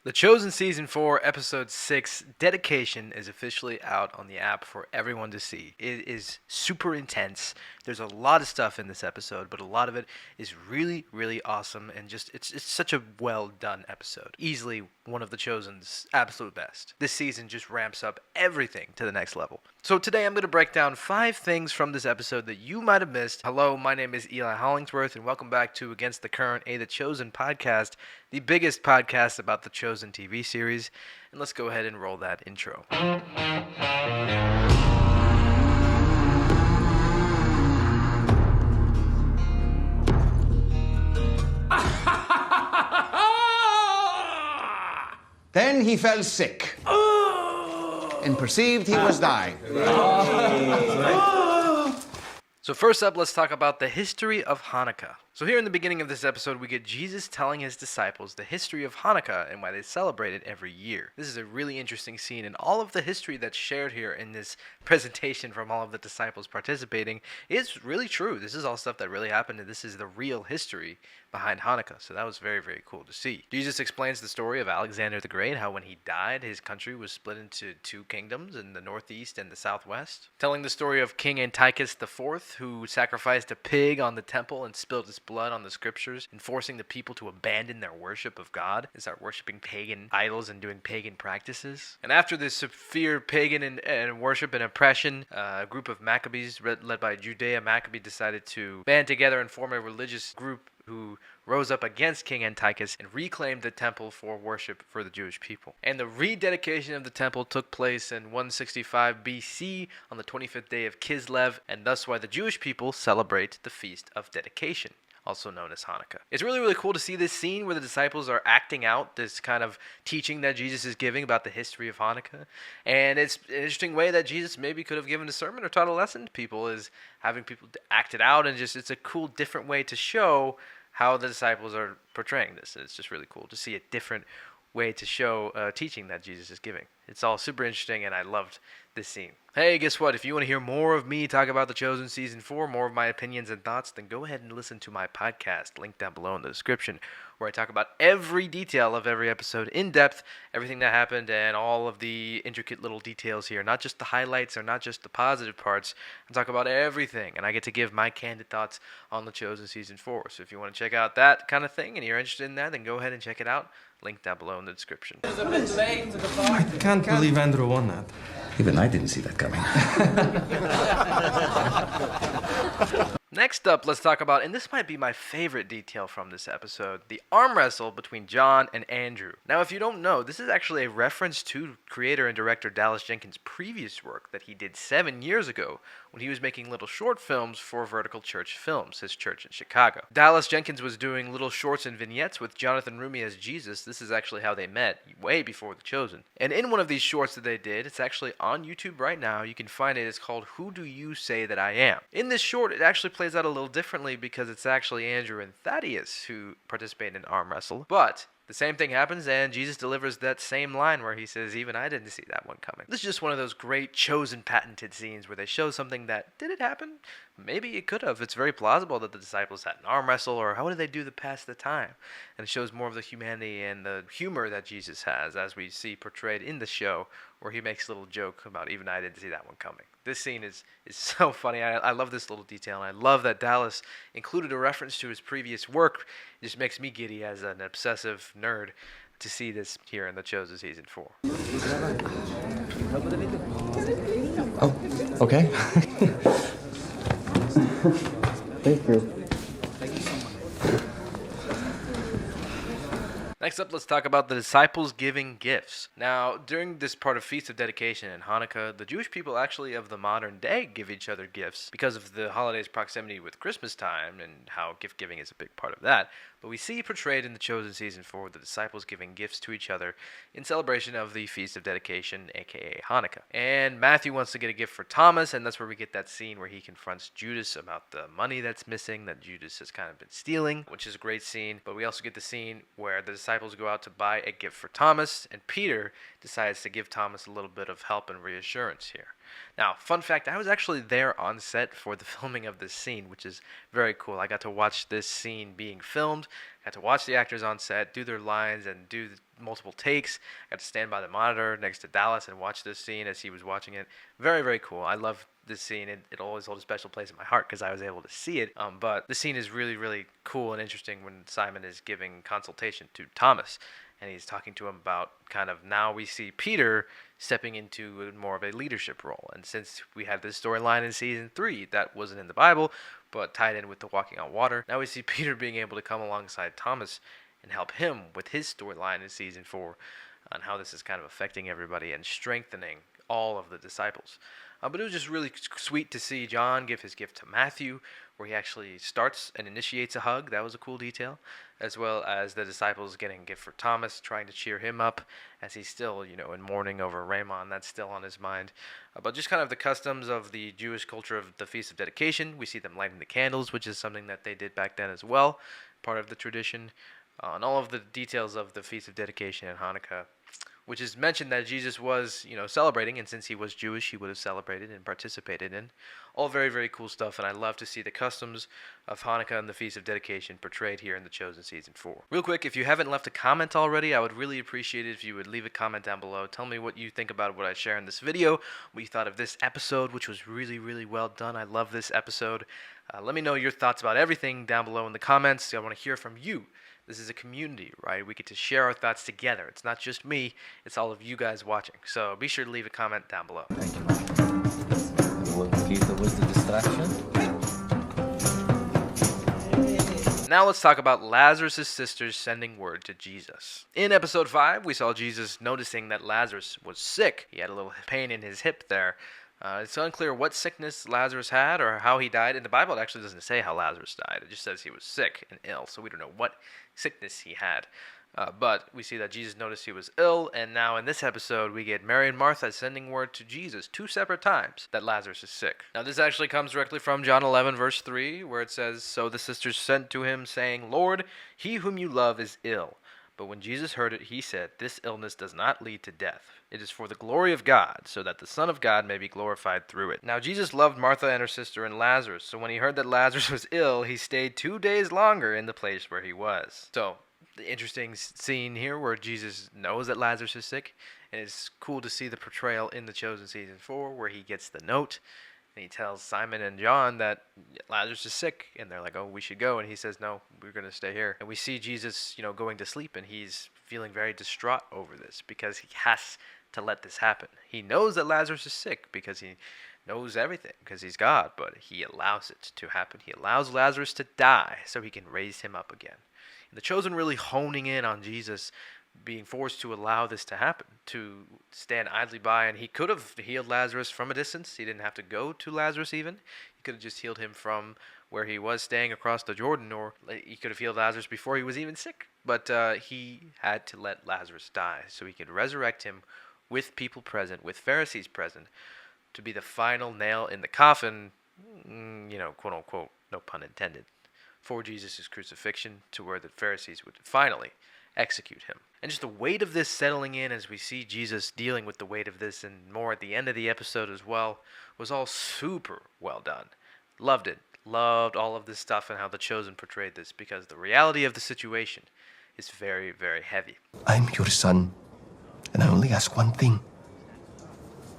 The Chosen Season 4, Episode 6, Dedication is officially out on the app for everyone to see. It is super intense. There's a lot of stuff in this episode, but a lot of it is really, really awesome, and just it's such a well done episode. Easily one of The Chosen's absolute best. This season just ramps up everything to the next level. So today I'm going to break down 5 things from this episode that you might have missed. Hello, my name is Eli Hollingsworth, and welcome back to Against the Current, a The Chosen podcast, the biggest podcast about The Chosen TV series. And let's go ahead and roll that intro. Then he fell sick and perceived he was dying. So first up, let's talk about the history of Hanukkah. So here in the beginning of this episode, we get Jesus telling his disciples the history of Hanukkah and why they celebrate it every year. This is a really interesting scene, and all of the history that's shared here in this presentation from all of the disciples participating is really true. This is all stuff that really happened, and this is the real history behind Hanukkah. So that was very, very cool to see. Jesus explains the story of Alexander the Great, how when he died, his country was split into 2 kingdoms in the northeast and the southwest. Telling the story of King Antiochus IV, who sacrificed a pig on the temple and spilled his blood on the scriptures, and forcing the people to abandon their worship of God and start worshiping pagan idols and doing pagan practices. And after this severe pagan and worship and oppression, a group of Maccabees led by Judea Maccabee decided to band together and form a religious group who rose up against King Antiochus and reclaimed the temple for worship for the Jewish people. And the rededication of the temple took place in 165 BC on the 25th day of Kislev, and thus why the Jewish people celebrate the Feast of Dedication, also known as Hanukkah. It's really, really cool to see this scene where the disciples are acting out this kind of teaching that Jesus is giving about the history of Hanukkah. And it's an interesting way that Jesus maybe could have given a sermon or taught a lesson to people, is having people act it out, and just it's a cool, different way to show how the disciples are portraying this. It's just really cool to see a different way to show teaching that Jesus is giving. It's all super interesting, and I loved this scene. Hey, guess what? If you want to hear more of me talk about The Chosen Season 4, more of my opinions and thoughts, then go ahead and listen to my podcast, linked down below in the description, where I talk about every detail of every episode in depth, everything that happened, and all of the intricate little details here. Not just the highlights or not just the positive parts. I talk about everything, and I get to give my candid thoughts on The Chosen Season 4. So if you want to check out that kind of thing and you're interested in that, then go ahead and check it out. Link down below in the description. I can't believe Andrew won that. Even I didn't see that coming. Next up, let's talk about, and this might be my favorite detail from this episode, the arm wrestle between John and Andrew. Now, if you don't know, this is actually a reference to creator and director Dallas Jenkins' previous work that he did 7 years ago when he was making little short films for Vertical Church Films, his church in Chicago. Dallas Jenkins was doing little shorts and vignettes with Jonathan Rumi as Jesus. This is actually how they met, way before The Chosen. And in one of these shorts that they did, it's actually on YouTube right now. You can find it. It's called Who Do You Say That I Am? In this short, it actually plays out a little differently because it's actually Andrew and Thaddeus who participate in arm wrestle. But the same thing happens, and Jesus delivers that same line where he says, even I didn't see that one coming. This is just one of those great Chosen patented scenes where they show something that, did it happen? Maybe it could have. It's very plausible that the disciples had an arm wrestle, or how did they do to pass the time? And it shows more of the humanity and the humor that Jesus has, as we see portrayed in the show, where he makes a little joke about, even I didn't see that one coming. This scene is so funny. I love this little detail, and I love that Dallas included a reference to his previous work. It just makes me giddy as an obsessive nerd to see this here in The Chosen Season 4. Oh, okay. Thank you. Next up, let's talk about the disciples giving gifts. Now, during this part of Feast of Dedication and Hanukkah, the Jewish people actually of the modern day give each other gifts because of the holiday's proximity with Christmas time and how gift giving is a big part of that. But we see portrayed in The Chosen Season 4 the disciples giving gifts to each other in celebration of the Feast of Dedication, aka Hanukkah. And Matthew wants to get a gift for Thomas, and that's where we get that scene where he confronts Judas about the money that's missing that Judas has kind of been stealing, which is a great scene. But we also get the scene where the disciples go out to buy a gift for Thomas, and Peter decides to give Thomas a little bit of help and reassurance here. Now, fun fact, I was actually there on set for the filming of this scene, which is very cool. I got to watch this scene being filmed, got to watch the actors on set do their lines and do multiple takes. I got to stand by the monitor next to Dallas and watch this scene as he was watching it. Very, very cool. I love this scene. It'll always hold a special place in my heart because I was able to see it. But the scene is really, really cool and interesting when Simon is giving consultation to Thomas. And he's talking to him about kind of now we see Peter stepping into more of a leadership role. And since we had this storyline in season 3 that wasn't in the Bible, but tied in with the walking on water, now we see Peter being able to come alongside Thomas and help him with his storyline in season 4 on how this is kind of affecting everybody and strengthening all of the disciples. But it was just really sweet to see John give his gift to Matthew, where he actually starts and initiates a hug. That was a cool detail. As well as the disciples getting a gift for Thomas, trying to cheer him up as he's still, in mourning over Raymond. That's still on his mind. But just kind of the customs of the Jewish culture of the Feast of Dedication. We see them lighting the candles, which is something that they did back then as well, part of the tradition. And all of the details of the Feast of Dedication and Hanukkah, which is mentioned that Jesus was, celebrating, and since he was Jewish, he would have celebrated and participated in. All very, very cool stuff, and I love to see the customs of Hanukkah and the Feast of Dedication portrayed here in The Chosen Season 4. Real quick, if you haven't left a comment already, I would really appreciate it if you would leave a comment down below. Tell me what you think about what I share in this video, what you thought of this episode, which was really, really well done. I love this episode. Let me know your thoughts about everything down below in the comments. I want to hear from you. This is a community, right? We get to share our thoughts together. It's not just me, it's all of you guys watching. So be sure to leave a comment down below. Thank you, man. Peter was the distraction. Now let's talk about Lazarus' sisters sending word to Jesus. In episode 5, we saw Jesus noticing that Lazarus was sick. He had a little pain in his hip there. It's unclear what sickness Lazarus had or how he died. In the Bible, it actually doesn't say how Lazarus died. It just says he was sick and ill, so we don't know what sickness he had. But we see that Jesus noticed he was ill, and now in this episode, we get Mary and Martha sending word to Jesus 2 separate times that Lazarus is sick. Now, this actually comes directly from John 11, verse 3, where it says, "So the sisters sent to him, saying, 'Lord, he whom you love is ill.' But when Jesus heard it, he said, 'This illness does not lead to death. It is for the glory of God, so that the Son of God may be glorified through it.'" Now, Jesus loved Martha and her sister and Lazarus, so when he heard that Lazarus was ill, he stayed 2 days longer in the place where he was. So, the interesting scene here where Jesus knows that Lazarus is sick, and it's cool to see the portrayal in The Chosen Season 4, where he gets the note, and he tells Simon and John that Lazarus is sick, and they're like, "Oh, we should go," and he says, "No, we're going to stay here." And we see Jesus, going to sleep, and he's feeling very distraught over this because he has to let this happen. He knows that Lazarus is sick because he knows everything because he's God, but he allows it to happen. He allows Lazarus to die so he can raise him up again. And the Chosen really honing in on Jesus being forced to allow this to happen, to stand idly by, and he could have healed Lazarus from a distance. He didn't have to go to Lazarus even. He could have just healed him from where he was staying across the Jordan, or he could have healed Lazarus before he was even sick. But he had to let Lazarus die so he could resurrect him with people present, with Pharisees present, to be the final nail in the coffin, quote unquote, no pun intended, for Jesus' crucifixion, to where the Pharisees would finally execute him. And just the weight of this settling in as we see Jesus dealing with the weight of this and more at the end of the episode as well was all super well done. Loved it. Loved all of this stuff and how The Chosen portrayed this, because the reality of the situation is very, very heavy. I'm your son, and I only ask one thing.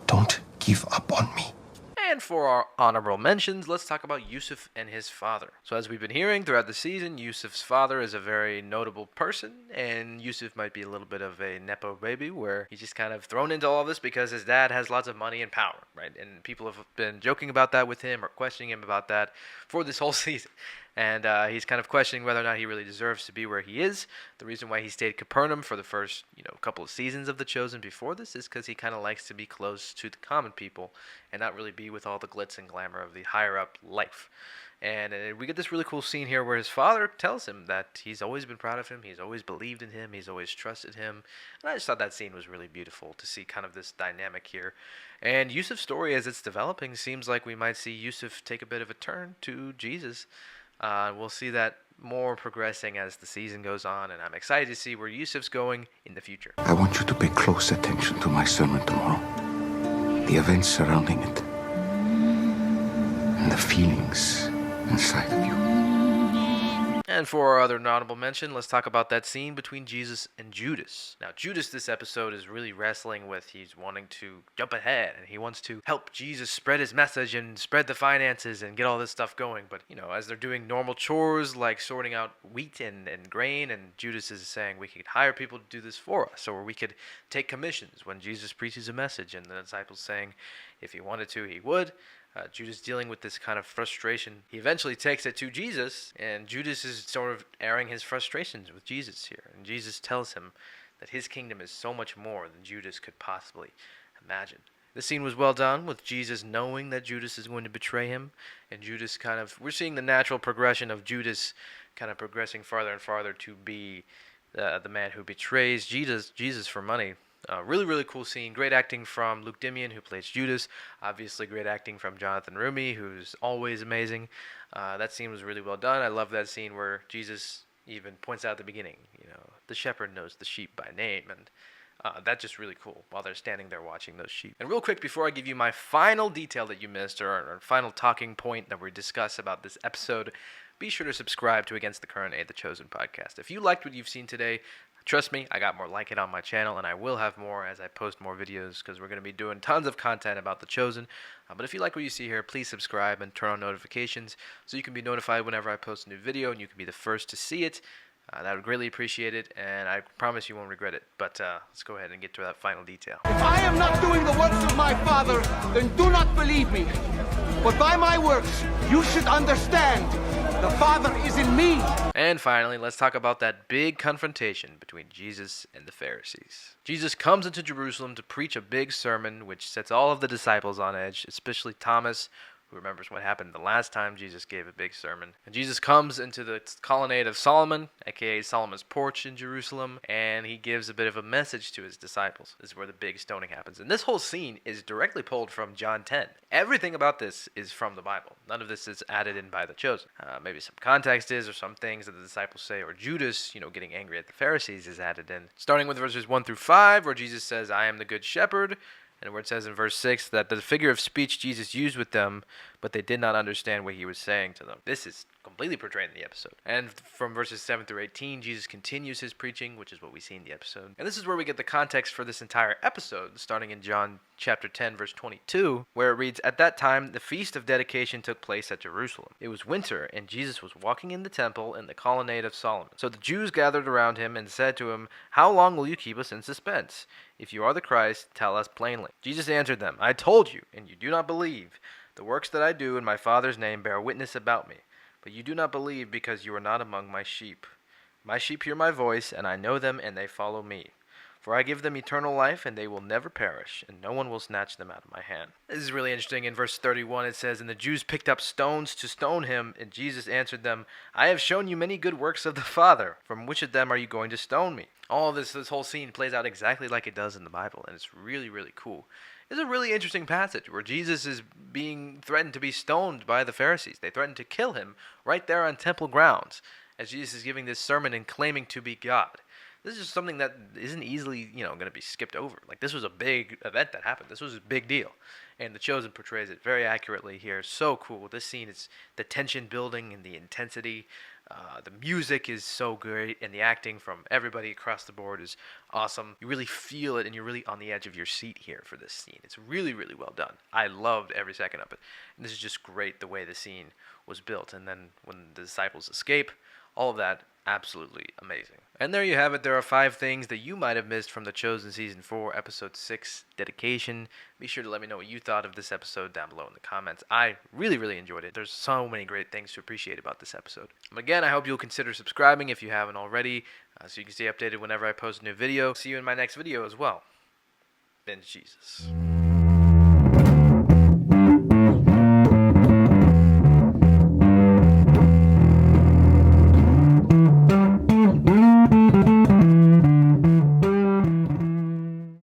Don't give up on me. And for our honorable mentions, let's talk about Yusuf and his father. So as we've been hearing throughout the season, Yusuf's father is a very notable person, and Yusuf might be a little bit of a nepo baby, where he's just kind of thrown into all this because his dad has lots of money and power, right? And people have been joking about that with him or questioning him about that for this whole season. And he's kind of questioning whether or not he really deserves to be where he is. The reason why he stayed Capernaum for the first, couple of seasons of The Chosen before this is because he kind of likes to be close to the common people and not really be with all the glitz and glamour of the higher-up life. And we get this really cool scene here where his father tells him that he's always been proud of him, he's always believed in him, he's always trusted him. And I just thought that scene was really beautiful to see kind of this dynamic here. And Yusuf's story, as it's developing, seems like we might see Yusuf take a bit of a turn to Jesus. We'll see that more progressing as the season goes on, and I'm excited to see where Yusuf's going in the future. I want you to pay close attention to my sermon tomorrow. the events surrounding it, and the feelings inside of you. And for our other notable mention, let's talk about that scene between Jesus and Judas. Now, Judas this episode is really wrestling with, he's wanting to jump ahead, and he wants to help Jesus spread his message and spread the finances and get all this stuff going. But, as they're doing normal chores like sorting out wheat and grain, and Judas is saying we could hire people to do this for us, or we could take commissions when Jesus preaches a message, and the disciples saying if he wanted to, he would. Judas dealing with this kind of frustration. He eventually takes it to Jesus, and Judas is sort of airing his frustrations with Jesus here. And Jesus tells him that his kingdom is so much more than Judas could possibly imagine. The scene was well done, with Jesus knowing that Judas is going to betray him, and Judas we're seeing the natural progression of Judas kind of progressing farther and farther to be the man who betrays Jesus for money. Really, really cool scene. Great acting from Luke Dimian, who plays Judas. Obviously, great acting from Jonathan Rumi, who's always amazing. That scene was really well done. I love that scene where Jesus even points out at the beginning, the shepherd knows the sheep by name, and that's just really cool while they're standing there watching those sheep. And real quick, before I give you my final detail that you missed, or our final talking point that we discuss about this episode, be sure to subscribe to Against the Current, The Chosen podcast. If you liked what you've seen today, trust me, I got more like it on my channel, and I will have more as I post more videos, because we're going to be doing tons of content about The Chosen. But if you like what you see here, please subscribe and turn on notifications so you can be notified whenever I post a new video, and you can be the first to see it. That would greatly appreciate it, and I promise you won't regret it. But let's go ahead and get to that final detail. If I am not doing the works of my Father, then do not believe me. But by my works, you should understand the Father is in me. And finally, let's talk about that big confrontation between Jesus and the Pharisees. Jesus comes into Jerusalem to preach a big sermon, which sets all of the disciples on edge, especially Thomas, who remembers what happened the last time Jesus gave a big sermon. And Jesus comes into the colonnade of Solomon, aka Solomon's porch in Jerusalem, and he gives a bit of a message to his disciples. This is where the big stoning happens. And this whole scene is directly pulled from John 10. Everything about this is from the Bible. None of this is added in by the Chosen. Maybe some context is, or some things that the disciples say, or Judas, getting angry at the Pharisees is added in. Starting with verses 1 through 5, where Jesus says, I am the good shepherd, and where it says in verse 6 that the figure of speech Jesus used with them, but they did not understand what he was saying to them. This is completely portrayed in the episode. And from verses 7 through 18, Jesus continues his preaching, which is what we see in the episode. And this is where we get the context for this entire episode, starting in John chapter 10, verse 22, where it reads, At that time, the feast of dedication took place at Jerusalem. It was winter, and Jesus was walking in the temple in the colonnade of Solomon. So the Jews gathered around him and said to him, How long will you keep us in suspense? If you are the Christ, tell us plainly. Jesus answered them, I told you, and you do not believe. The works that I do in my Father's name bear witness about me. But you do not believe because you are not among my sheep. My sheep hear my voice, and I know them, and they follow me. For I give them eternal life, and they will never perish, and no one will snatch them out of my hand. This is really interesting. In verse 31, it says, And the Jews picked up stones to stone him, and Jesus answered them, I have shown you many good works of the Father. From which of them are you going to stone me? All of this whole scene plays out exactly like it does in the Bible, and it's really, really cool. It's a really interesting passage where Jesus is being threatened to be stoned by the Pharisees. They threatened to kill him right there on temple grounds as Jesus is giving this sermon and claiming to be God. This is just something that isn't easily, going to be skipped over. Like, this was a big event that happened. This was a big deal. And The Chosen portrays it very accurately here. So cool. This scene is the tension building and the intensity. The music is so great, and the acting from everybody across the board is awesome. You really feel it, and you're really on the edge of your seat here for this scene. It's really, really well done. I loved every second of it. And this is just great, the way the scene was built. And then when the disciples escape, all of that, absolutely amazing. And there you have it. There are 5 things that you might have missed from The Chosen Season 4, Episode 6, Dedication. Be sure to let me know what you thought of this episode down below in the comments. I really, really enjoyed it. There's so many great things to appreciate about this episode. Again, I hope you'll consider subscribing if you haven't already, so you can stay updated whenever I post a new video. See you in my next video as well. Binge Jesus.